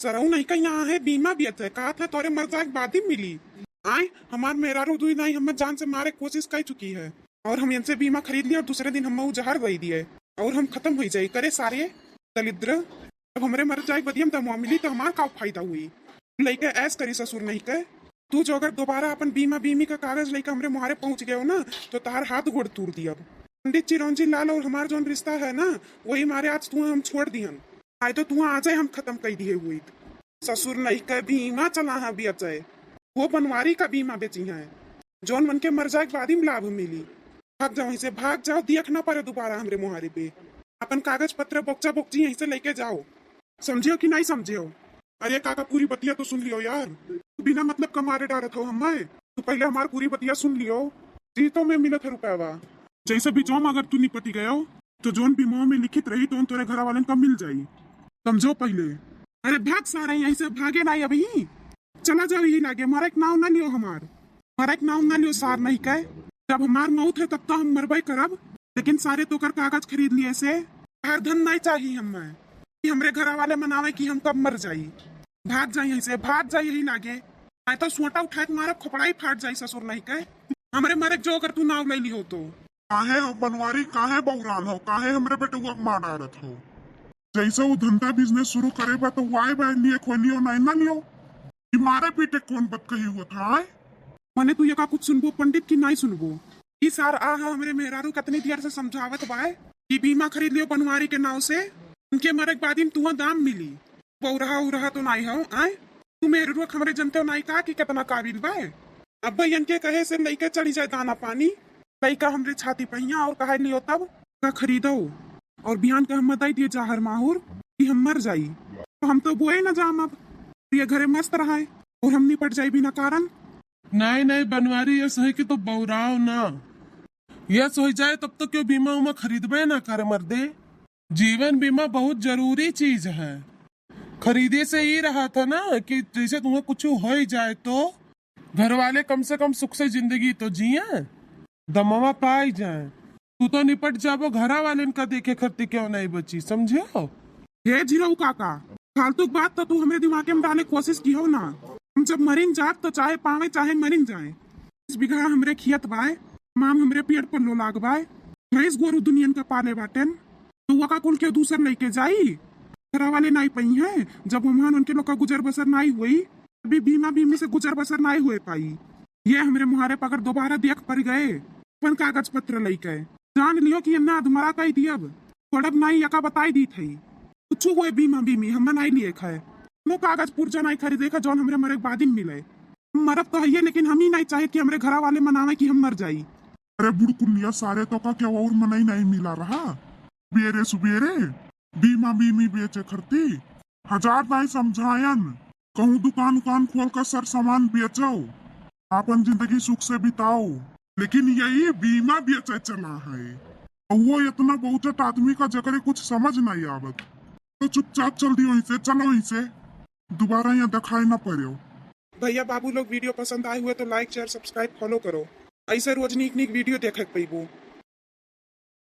सरऊ नहीं कहीं यहाँ है बीमा भी है कहा था तोरे मर जाए बाद ही मिली आए हमार मेरा रुदुई नहीं हम जान से मारे कोशिश कर चुकी है और हम इनसे बीमा खरीद लिया और दूसरे दिन हम जहर दे दिए और हम खत्म हो जाये करे सारे दलिद्र। अब हमारे मर जाए बदियम तो मिली तो हमार का फायदा हुई लेके ऐस करी ससुर नहीं कह तू जो अगर दोबारा अपन बीमा बीमी का कागज लेकर हमारे मुहारे पहुंच गए हो ना तो तार हाथ गोड़ तोड़ दिया। पंडित चिरंजी लाल और हमारा जो रिश्ता है ना वही हमारे आज तू हम छोड़ दिहन आए तो तू आ जाए हम खत्म कर दिए हुई ससुर नहीं कह बीमा चला है बेचे वो बनवारी का बीमा बेची है जौन मन के मर जाए बाद ही लाभ मिली। भाग जाओ यहीं से भाग जाओ देख ना पड़े दोबारा हमारे मुहारे पे अपन कागज पत्र बोक्चा बोक्ची यहीं से लेके जाओ समझियो कि नहीं समझियो। अरे काका पूरी बतिया तो सुन लियो यार बिना मतलब का मारे डारत हो हमें तो पहले हमारी पूरी बतिया सुन लियो। जीतो में मिलत है रुपया जैसे भी जोम अगर तू निपटी गयो तो जोन भी मुंह में लिखित रही तो तोरे घर वाले का मिल जाये समझो पहले। अरे भाग सारे यहीं से भागे नहीं अभी चला जाओ यही लागे हमारा एक नाव ना लियो हमारा एक नाव ना लियो सार नहीं कहे जब हमार मौत है तब तो हम मरबई करब लेकिन सारे तो कर कागज खरीद लिए से हर धन नहीं चाहिए हमें कि हमरे घर वाले मनावे कि हम कब मर जाई। भाग जाए यहीं से भाग जाए यही लागे मैं तो सोटा उठा के मारा खोपड़ा ही फाट जाये ससुर नहीं कहे हमारे मरे जो अगर तू नाव ले ली हो तो काहे हो बनवारी काहे बौरान हो काहे हमरे बेटे को मार डारत हो जैसे वो धंधा बिजनेस शुरू करे बा तो वाई बैन लिए खोलियो नहीं ना लियो कि मारे पीटे कौन बत कही हुआ था मैंने तू ये का कुछ सुनबो पंडित की नहीं सुनबो ई सार आ हमरे मेहरारू कितनी देर से समझावत बाय कि बीमा खरीद लियो बनवारी के नाव से उनके मरे के बाद तुआ दाम मिली वो रहा तो नहीं हो आए तू मेहरारू हमरे जनते नहीं कहा कि कितना काबिल बाय अब भाई इनके कहे से लेके चढ़ी जाए दाना पानी लइका हमरे छाती पहिया और कहा लियो तब का खरीदो और बिहान का हम मदाई दिए जाहर माहौर कि हम मर जाई तो हम तो बोए न जाम अब ये घरे मस्त रहा और हम निपट जाये बिना कारण। नहीं नहीं बनवारी ये सही कि तो बौराव ना ये सही जाए तब तो क्यों बीमा उमा खरीदबे ना कर मर्दे। जीवन बीमा बहुत जरूरी चीज है खरीदे से ही रहा था ना कि जैसे तुम्हें कुछ हो ही जाए तो घर वाले कम से कम सुख से जिंदगी तो जिए दमवा पाई जाए तू तो निपट जाबो घरा वाले इनका देखे खर्ती क्यों नहीं बची समझो। हे जीरो काका फालतू बात तो तू हमें दिमाग में डालने कोशिश की हो ना हम जब मरीन जात तो चाहे पावे चाहे मरीन जाए 20 बीघा हमरे खियत बाय माम हमरे पेड़ पर लो लाग बाय भैंस गोरु दुनियन का पाले बाटेन तो वका कुल के दूसर लेके जाई घरा वाले नहीं पई है जब हम उनके लोग का गुजर बसर नहीं हुई अभी बीमा बीमी से गुजर बसर नहीं हुए पाई ये हमरे मुहारे पकड़ दोबारा देख पड़ गए अपन कागज पत्र लेके जान लियो कि ना तुम्हारा कही दी अब थोड़ा नहीं यका बताई दी थी कुछ हुए बीमा बीमी हम नहीं लिए खाए वो कागज पुर्जा नहीं खरीदे का जौन हमरे मरे बाद ही मिले मरब तो है लेकिन हम ही नहीं चाहे कि हमरे घर वाले मनावे कि हम मर जाई। अरे बुड़कुलिया सारे तो का क्या और मनाई नहीं मिला रहा बेरे सुबेरे बीमा बीमी बेचे खरती 1000 नहीं समझायन कहूँ दुकान उकान खोल कर सर सामान बेचो अपन जिंदगी सुख से बिताओ लेकिन यही बीमा बेचे चला है वो इतना बहुत आदमी का जगह कुछ समझ नहीं आवत तो चुपचाप चल दियो इसे चलो इसे दोबारा यहाँ दिखाई ना पड़े। भैया बाबू लोग वीडियो पसंद आए हुए तो लाइक शेयर सब्सक्राइब फॉलो करो ऐसे रोज नीक वीडियो देखे पैबो।